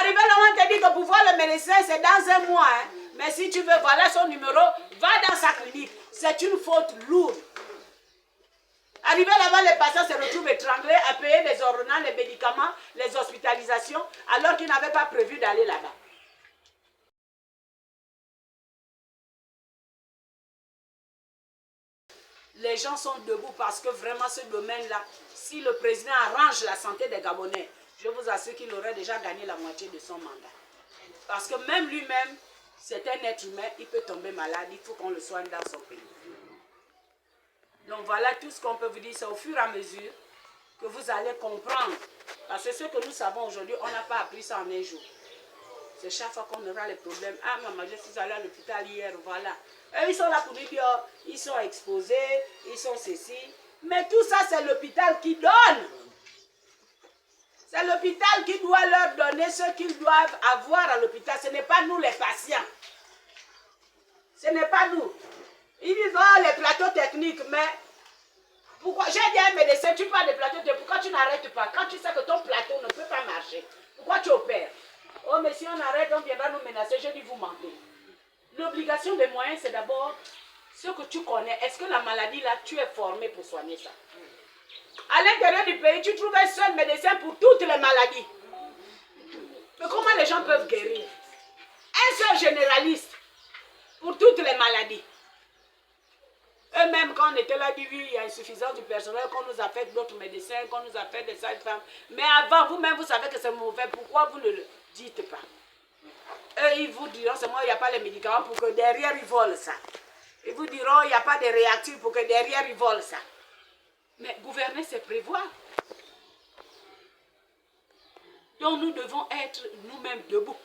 Arrivé là, on te dit que pour voir le médecin, c'est dans un mois. Hein. Mais si tu veux, voilà son numéro, va dans sa clinique. C'est une faute lourde. Arrivé là-bas, les patients se retrouvent étranglés à payer les ordonnances, les médicaments, les hospitalisations, alors qu'ils n'avaient pas prévu d'aller là-bas. Les gens sont debout parce que vraiment ce domaine-là, si le président arrange la santé des Gabonais, je vous assure qu'il aurait déjà gagné la moitié de son mandat. Parce que même lui-même, c'est un être humain, il peut tomber malade, il faut qu'on le soigne dans son pays. Donc voilà tout ce qu'on peut vous dire, c'est au fur et à mesure que vous allez comprendre. Parce que ce que nous savons aujourd'hui, on n'a pas appris ça en un jour. C'est chaque fois qu'on aura les problèmes. Ah, maman, je suis allée à l'hôpital hier, voilà. Eux, ils sont là pour nous dire, ils sont exposés, ils sont ceci. Mais tout ça, c'est l'hôpital qui donne. C'est l'hôpital qui doit leur donner ce qu'ils doivent avoir à l'hôpital. Ce n'est pas nous les patients. Ce n'est pas nous. Ils disent, oh, les plateaux techniques, mais pourquoi? J'ai dit à un médecin, tu parles de plateaux techniques, pourquoi tu n'arrêtes pas? Quand tu sais que ton plateau ne peut pas marcher, pourquoi tu opères? Oh, mais si on arrête, on viendra nous menacer. Je dis, vous mentez. L'obligation des moyens, c'est d'abord ce que tu connais. Est-ce que la maladie, là, tu es formé pour soigner ça? À l'intérieur du pays, tu trouves un seul médecin pour toutes les maladies. Mais comment les gens peuvent guérir? Un seul généraliste pour toutes les maladies. Eux-mêmes, quand on était là, ils disent oui, il y a insuffisance du personnel, qu'on nous a fait d'autres médecins, qu'on nous a fait des sages-femmes. Mais avant, vous-même, vous savez que c'est mauvais. Pourquoi vous ne le dites pas? Eux, ils vous diront seulement il n'y a pas les médicaments pour que derrière, ils volent ça. Ils vous diront il n'y a pas de réactifs pour que derrière, ils volent ça. Mais gouverner, c'est prévoir. Donc, nous devons être nous-mêmes debout.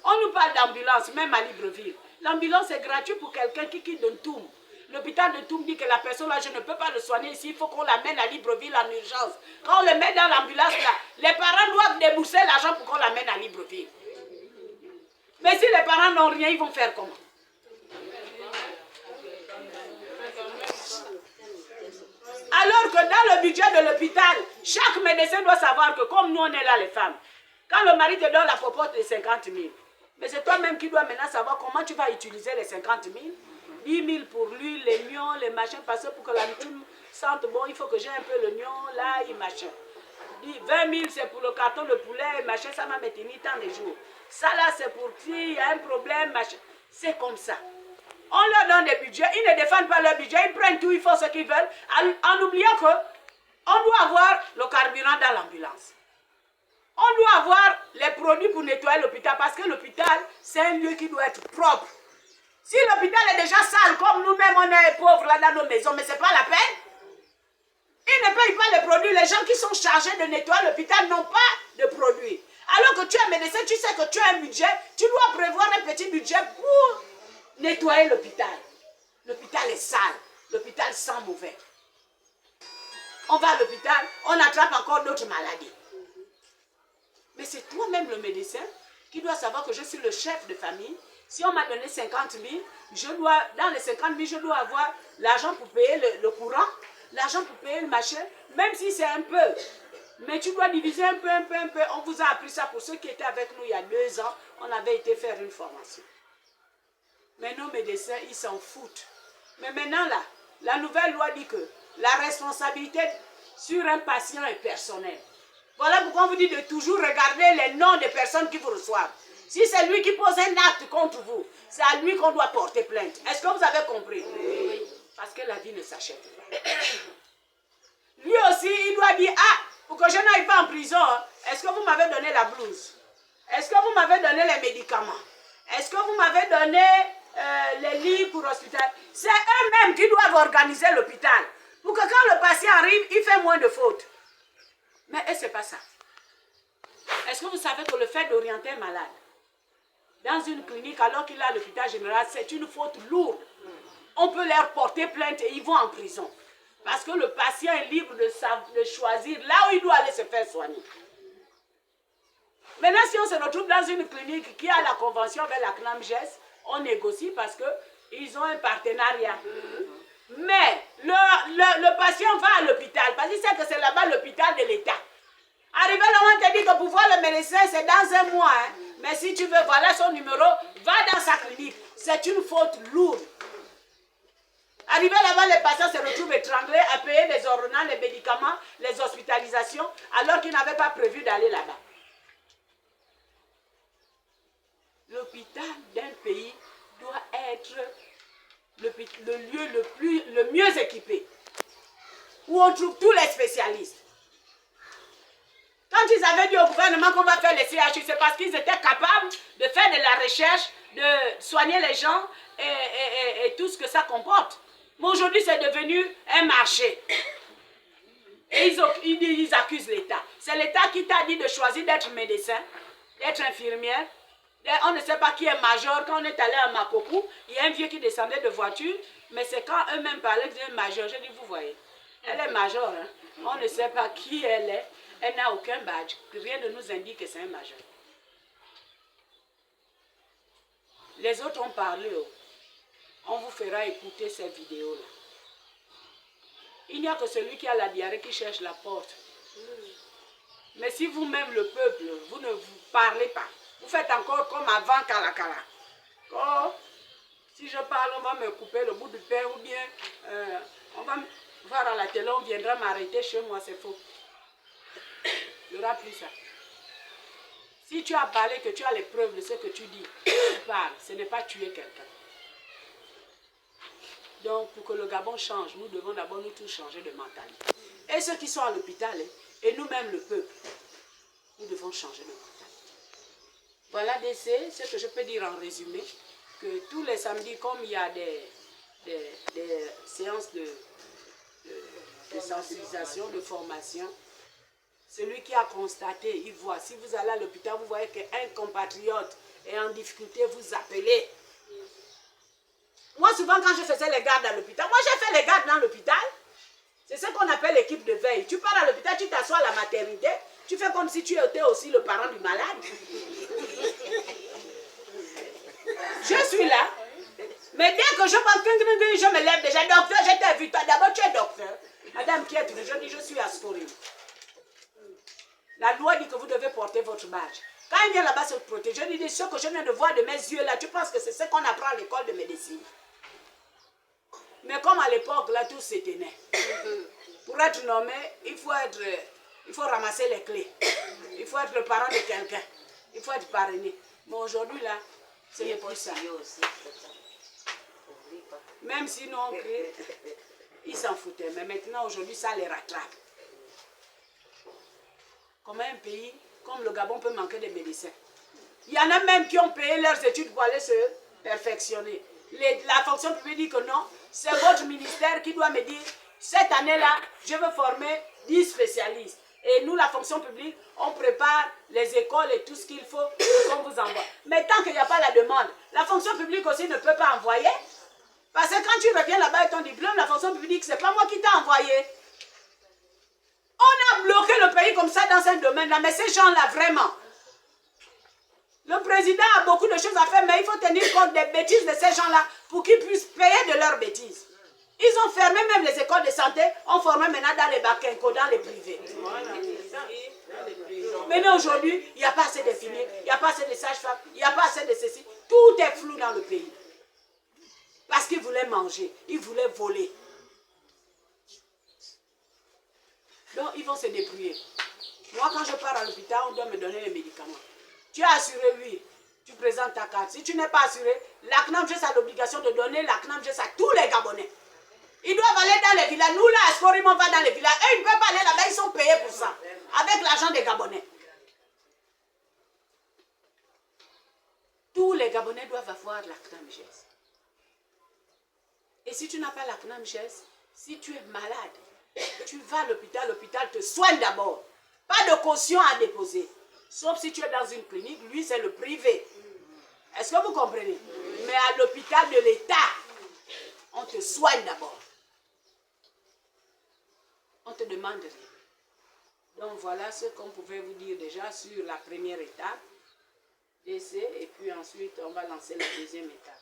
On nous parle d'ambulance, même à Libreville. L'ambulance est gratuite pour quelqu'un qui quitte de Ntoum. L'hôpital de Ntoum dit que la personne là, je ne peux pas le soigner ici, il faut qu'on l'amène à Libreville en urgence. Quand on le met dans l'ambulance là, les parents doivent débourser l'argent pour qu'on l'amène à Libreville. Mais si les parents n'ont rien, ils vont faire comment? Alors que dans le budget de l'hôpital, chaque médecin doit savoir que comme nous on est là les femmes, quand le mari te donne la popote de 50 000, mais c'est toi-même qui dois maintenant savoir comment tu vas utiliser les 50 000. 10 000 pour lui, les lions, les machins, parce que pour que la nourriture sente bon, il faut que j'ai un peu l'oignon, l'ail, machin. 20 000 c'est pour le carton de poulet, machin, ça m'a maintenu tant de jours. Ça là c'est pour qui, il y a un problème, machin. C'est comme ça. On leur donne des budgets, ils ne défendent pas leur budget, ils prennent tout, ils font ce qu'ils veulent, en oubliant que on doit avoir le carburant dans l'ambulance. On doit avoir les produits pour nettoyer l'hôpital, parce que l'hôpital, c'est un lieu qui doit être propre. Si l'hôpital est déjà sale, comme nous-mêmes, on est pauvres là dans nos maisons, mais ce n'est pas la peine. Ils ne payent pas les produits. Les gens qui sont chargés de nettoyer l'hôpital n'ont pas de produits. Alors que tu es médecin, tu sais que tu as un budget, tu dois prévoir un petit budget pour nettoyer l'hôpital. L'hôpital est sale, l'hôpital sent mauvais. On va à l'hôpital, on attrape encore d'autres maladies. Mais c'est toi-même le médecin qui doit savoir que je suis le chef de famille. Si on m'a donné 50 000, dans les 50 000, je dois avoir l'argent pour payer le courant, l'argent pour payer le machin, même si c'est un peu. Mais tu dois diviser un peu. On vous a appris ça pour ceux qui étaient avec nous il y a 2 ans. On avait été faire une formation. Mais nos médecins, ils s'en foutent. Mais maintenant, là, la nouvelle loi dit que la responsabilité sur un patient est personnelle. Voilà pourquoi on vous dit de toujours regarder les noms des personnes qui vous reçoivent. Si c'est lui qui pose un acte contre vous, c'est à lui qu'on doit porter plainte. Est-ce que vous avez compris? Oui. Parce que la vie ne s'achète pas. Lui aussi, il doit dire, ah, pour que je n'aille pas en prison, est-ce que vous m'avez donné la blouse? Est-ce que vous m'avez donné les médicaments? Est-ce que vous m'avez donné les lits pour l'hôpital? C'est eux-mêmes qui doivent organiser l'hôpital. Pour que quand le patient arrive, il fait moins de fautes. Mais ce n'est pas ça. Est-ce que vous savez que le fait d'orienter un malade dans une clinique alors qu'il est à l'hôpital général, c'est une faute lourde? On peut leur porter plainte et ils vont en prison. Parce que le patient est libre de choisir là où il doit aller se faire soigner. Maintenant, si on se retrouve dans une clinique qui a la convention avec la CNAMGES, on négocie parce qu'ils ont un partenariat. Mais le patient va à l'hôpital parce qu'il sait que c'est là-bas l'hôpital de l'État. Arrivé là, on te dit que pour voir le médecin, c'est dans un mois. Hein. Mais si tu veux, voilà son numéro, va dans sa clinique. C'est une faute lourde. Arrivé là-bas, les patients se retrouvent étranglés à payer les ordonnances, les médicaments, les hospitalisations, alors qu'ils n'avaient pas prévu d'aller là-bas. L'hôpital d'un pays doit être le lieu le mieux équipé, où on trouve tous les spécialistes. Quand ils avaient dit au gouvernement qu'on va faire les CHU, c'est parce qu'ils étaient capables de faire de la recherche, de soigner les gens et tout ce que ça comporte. Mais aujourd'hui, c'est devenu un marché. Et ils accusent l'État. C'est l'État qui t'a dit de choisir d'être médecin, d'être infirmière. On ne sait pas qui est major. Quand on est allé à Makokou, il y a un vieux qui descendait de voiture, mais c'est quand eux-mêmes parlaient d'un major. J'ai dit, vous voyez, elle est major. Hein? On ne sait pas qui elle est. Elle n'a aucun badge. Rien ne nous indique que c'est un major. Les autres ont parlé. Oh. On vous fera écouter ces vidéos-là. Il n'y a que celui qui a la diarrhée qui cherche la porte. Mais si vous-même, le peuple, vous ne vous parlez pas, vous faites encore comme avant Kalakala. Oh, si je parle, on va me couper le bout du pain ou bien on va me voir à la télé, on viendra m'arrêter chez moi, c'est faux. Il n'y aura plus ça. Si tu as parlé, que tu as les preuves de ce que tu dis, tu parles, ce n'est pas tuer quelqu'un. Donc, pour que le Gabon change, nous devons d'abord nous tous changer de mentalité. Et ceux qui sont à l'hôpital, et nous-mêmes le peuple, nous devons changer de mentalité. Voilà ce que je peux dire en résumé, que tous les samedis, comme il y a des séances de sensibilisation, de formation, celui qui a constaté, il voit. Si vous allez à l'hôpital, vous voyez qu'un compatriote est en difficulté, vous appelez. Moi, souvent, quand je faisais les gardes à l'hôpital, moi, j'ai fait les gardes dans l'hôpital. C'est ce qu'on appelle l'équipe de veille. Tu pars à l'hôpital, tu t'assois à la maternité, tu fais comme si tu étais aussi le parent du malade. Je suis là. Mais dès que je pense que je me lève déjà, docteur, je t'ai vu, toi d'abord tu es docteur. Madame qui est, je dis, je suis Astori. La loi dit que vous devez porter votre badge. Quand il vient là-bas se protéger, je dis, ce que je viens de voir de mes yeux là, tu penses que c'est ce qu'on apprend à l'école de médecine. Mais comme à l'époque, là, tout s'éteignait. Pour être nommé, il faut ramasser les clés. Il faut être le parent de quelqu'un. Il faut être parrainé. Mais aujourd'hui, là, ce n'est plus ça. Même si nous, on crée, ils s'en foutaient. Mais maintenant, aujourd'hui, ça les rattrape. Comment un pays comme le Gabon peut manquer de médecins? Il y en a même qui ont payé leurs études pour aller se perfectionner. La fonction publique dit que non, c'est votre ministère qui doit me dire, cette année-là, je veux former 10 spécialistes. Et nous, la fonction publique, on prépare les écoles et tout ce qu'il faut qu'on vous envoie. Mais tant qu'il n'y a pas la demande, la fonction publique aussi ne peut pas envoyer. Parce que quand tu reviens là-bas avec ton diplôme, la fonction publique, c'est pas moi qui t'ai envoyé. On a bloqué le pays comme ça dans un domaine-là, mais ces gens-là, vraiment, le président a beaucoup de choses à faire, mais il faut tenir compte des bêtises de ces gens-là pour qu'ils puissent payer de leurs bêtises. Ils ont fermé même les écoles de santé, on formait maintenant dans les bakenko, dans les privés. Maintenant aujourd'hui, il n'y a pas assez d'infirmiers, il n'y a pas assez de sages-femmes, il n'y a pas assez de ceci. Tout est flou dans le pays. Parce qu'ils voulaient manger, ils voulaient voler. Donc, ils vont se débrouiller. Moi, quand je pars à l'hôpital, on doit me donner les médicaments. Tu es assuré, oui. Tu présentes ta carte. Si tu n'es pas assuré, la CNAMGES a l'obligation de donner la CNAMGES à tous les Gabonais. Ils doivent aller dans les villages. Nous, là, à Sporim, on va dans les villages. Eux, ils ne peuvent pas aller là-bas, ils sont payés pour ça. Avec l'argent des Gabonais. Tous les Gabonais doivent avoir la CNAMGES. Et si tu n'as pas la CNAMGES, si tu es malade, tu vas à l'hôpital, l'hôpital te soigne d'abord. Pas de caution à déposer. Sauf si tu es dans une clinique, lui c'est le privé. Est-ce que vous comprenez? Mais à l'hôpital de l'État, on te soigne d'abord. On te demande rien. Donc voilà ce qu'on pouvait vous dire déjà sur la première étape, d'essai, et puis ensuite on va lancer la deuxième étape.